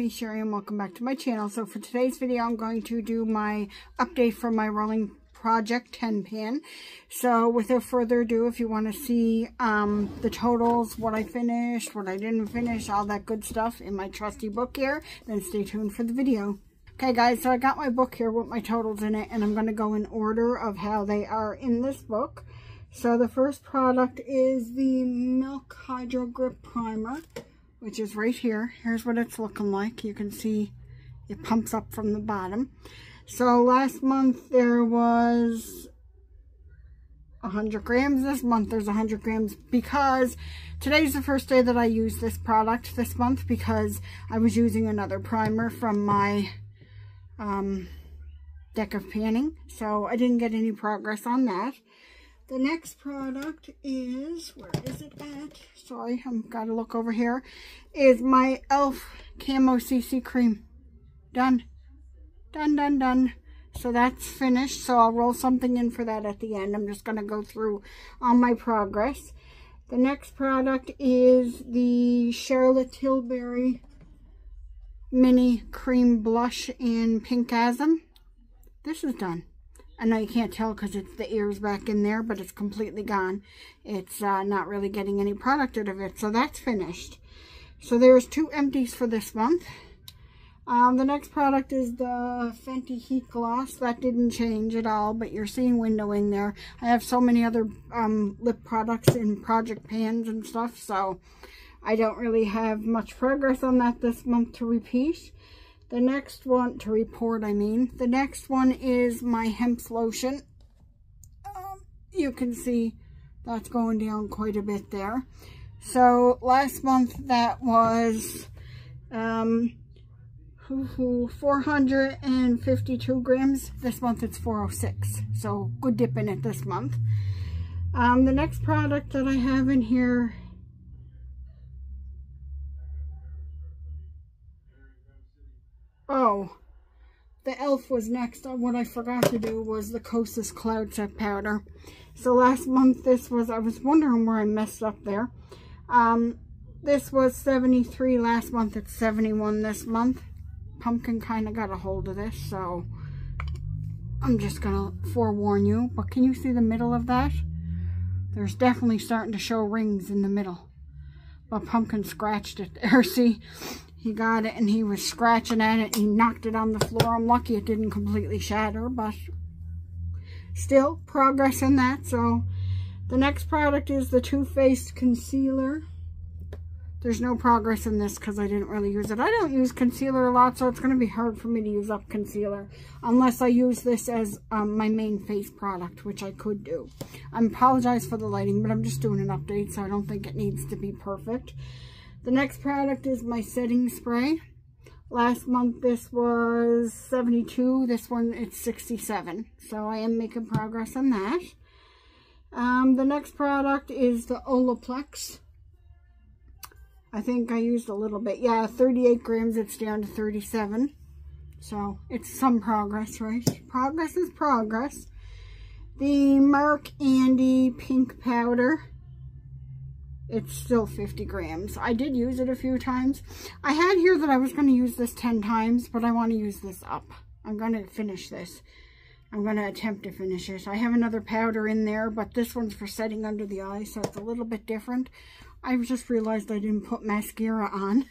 me, Sherry, and welcome back to my channel. So for today's video, I'm going to do my update for my rolling project 10 pan. So without further ado, if you want to see the totals, what I finished, what I didn't finish, all that good stuff in my trusty book here, then stay tuned for the video. Okay guys, so I got my book here with my totals in it, and I'm going to go in order of how they are in this book. So the first product is the Milk Hydro Grip Primer, which is right here. Here's what it's looking like. You can see it pumps up from the bottom. So last month there was 100 grams. This month there's 100 grams because today's the first day that I used this product this month, because I was using another primer from my deck of panning, so I didn't get any progress on that. The next product is, where is it at? Sorry, I've got to look over here. Is my e.l.f. Camo CC Cream. Done. Done, done, done. So that's finished, so I'll roll something in for that at the end. I'm just going to go through all my progress. The next product is the Charlotte Tilbury Mini Cream Blush in Pinkasm. This is done. I know you can't tell because it's the ears back in there, but it's completely gone. It's not really getting any product out of it, so that's finished. So there's 2 empties for this month. The next product is the FENTY Heat Gloss. That didn't change at all, but you're seeing windowing there. I have so many other lip products in project pans and stuff, so I don't really have much progress on that this month to repeat. The next one, to report I mean, the next one is my HEMPZ lotion. You can see that's going down quite a bit there. So last month that was 452 grams. This month it's 406. So good dip in it this month. The next product that I have in here, oh, the e.l.f. was next. What I forgot to do was the KOSAS Cloud Set Powder. So last month this was, I was wondering where I messed up there. This was 73 last month. It's 71 this month. Pumpkin kind of got a hold of this, so I'm just going to forewarn you. But can you see the middle of that? There's definitely starting to show rings in the middle. But Pumpkin scratched it there. See? He got it and he was scratching at it and he knocked it on the floor. I'm lucky it didn't completely shatter, but still progress in that. So the next product is the Too Faced Concealer. There's no progress in this because I didn't really use it. I don't use concealer a lot, so it's going to be hard for me to use up concealer unless I use this as my main face product, which I could do. I apologize for the lighting, but I'm just doing an update, so I don't think it needs to be perfect. The next product is my setting spray. Last month this was 72. This one it's 67. So I am making progress on that. The next product is the Olaplex. I think I used a little bit. Yeah, 38 grams. It's down to 37. So it's some progress, right? Progress is progress. The Mark Andy Pink Powder. It's still 50 grams. I did use it a few times. I had here that I was going to use this 10 times, but I want to use this up. I'm going to finish this. I'm going to attempt to finish it. I have another powder in there, but this one's for setting under the eye, so it's a little bit different. I just realized I didn't put mascara on.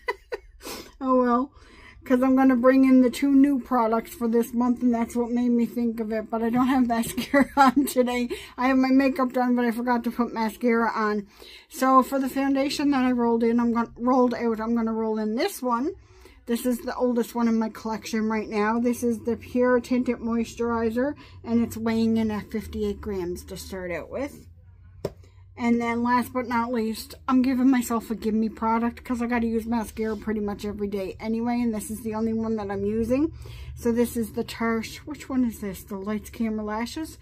Oh well. Because I'm going to bring in the 2 new products for this month, and that's what made me think of it. But I don't have mascara on today. I have my makeup done, but I forgot to put mascara on. So for the foundation that I rolled in, I'm going to roll in this one. This is the oldest one in my collection right now. This is the Pur Tinted Moisterizer, and it's weighing in at 58 grams to start out with. And then last but not least, I'm giving myself a gimme product because I got to use mascara pretty much every day anyway, and this is the only one that I'm using. So this is the Tarte, which one is this? The Lights Camera Lashes?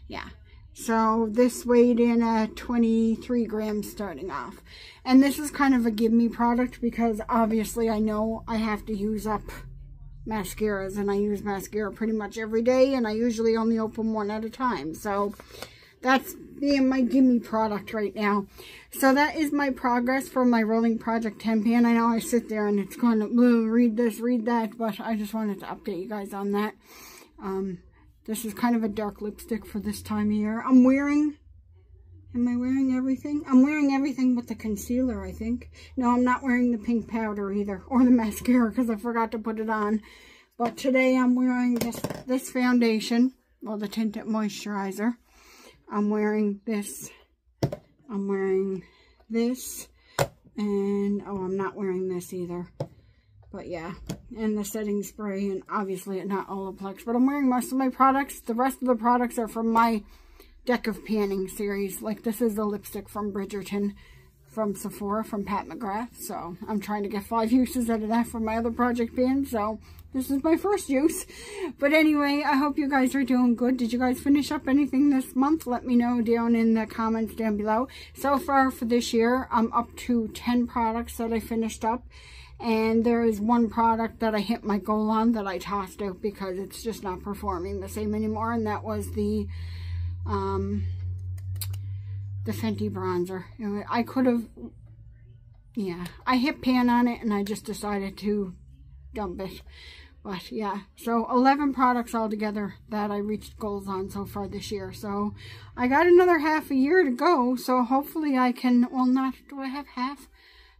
Yeah. So this weighed in at 23 grams starting off. And this is kind of a gimme product because obviously I know I have to use up mascaras, and I use mascara pretty much every day, and I usually only open one at a time. So that's being my gimme product right now. So that is my progress for my rolling project 10 pan. I know I sit there and it's going to read this, read that, but I just wanted to update you guys on that. This is kind of a dark lipstick for this time of year. I'm wearing, am I wearing everything? I'm wearing everything but the concealer, I think. No, I'm not wearing the pink powder either, or the mascara, because I forgot to put it on. But today I'm wearing this foundation, well, the Tinted Moisturizer. I'm wearing this. I'm wearing this. And, oh, I'm not wearing this either. But yeah, and the setting spray, and obviously not Olaplex. But I'm wearing most of my products. The rest of the products are from my Deck of Panning series. Like, this is the lipstick from Bridgerton, from Sephora, from Pat McGrath. So I'm trying to get 5 uses out of that for my other project pan. So this is my first use. But anyway, I hope you guys are doing good. Did you guys finish up anything this month? Let me know down in the comments down below. So far for this year, I'm up to 10 products that I finished up. And there is one product that I hit my goal on that I tossed out because it's just not performing the same anymore. And that was the FENTY bronzer. I could have, yeah, I hit pan on it and I just decided to dump it. But yeah, so 11 products altogether that I reached goals on so far this year. So I got another half a year to go. So hopefully I can, well, not, do I have half?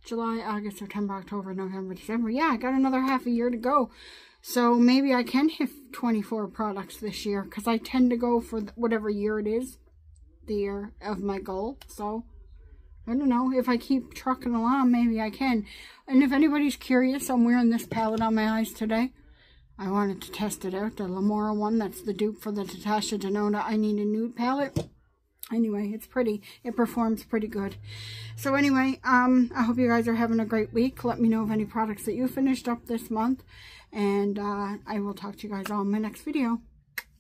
July, August, September, October, November, December. Yeah, I got another half a year to go. So maybe I can hit 24 products this year, because I tend to go for whatever year it is, the year of my goal. So I don't know, if I keep trucking along, maybe I can. And if anybody's curious, I'm wearing this palette on my eyes today. I wanted to test it out, the Lamora one. That's the dupe for the Natasha Denona I Need a Nude palette. Anyway, it's pretty. It performs pretty good. So anyway, I hope you guys are having a great week. Let me know of any products that you finished up this month. And I will talk to you guys all in my next video.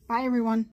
Bye, everyone.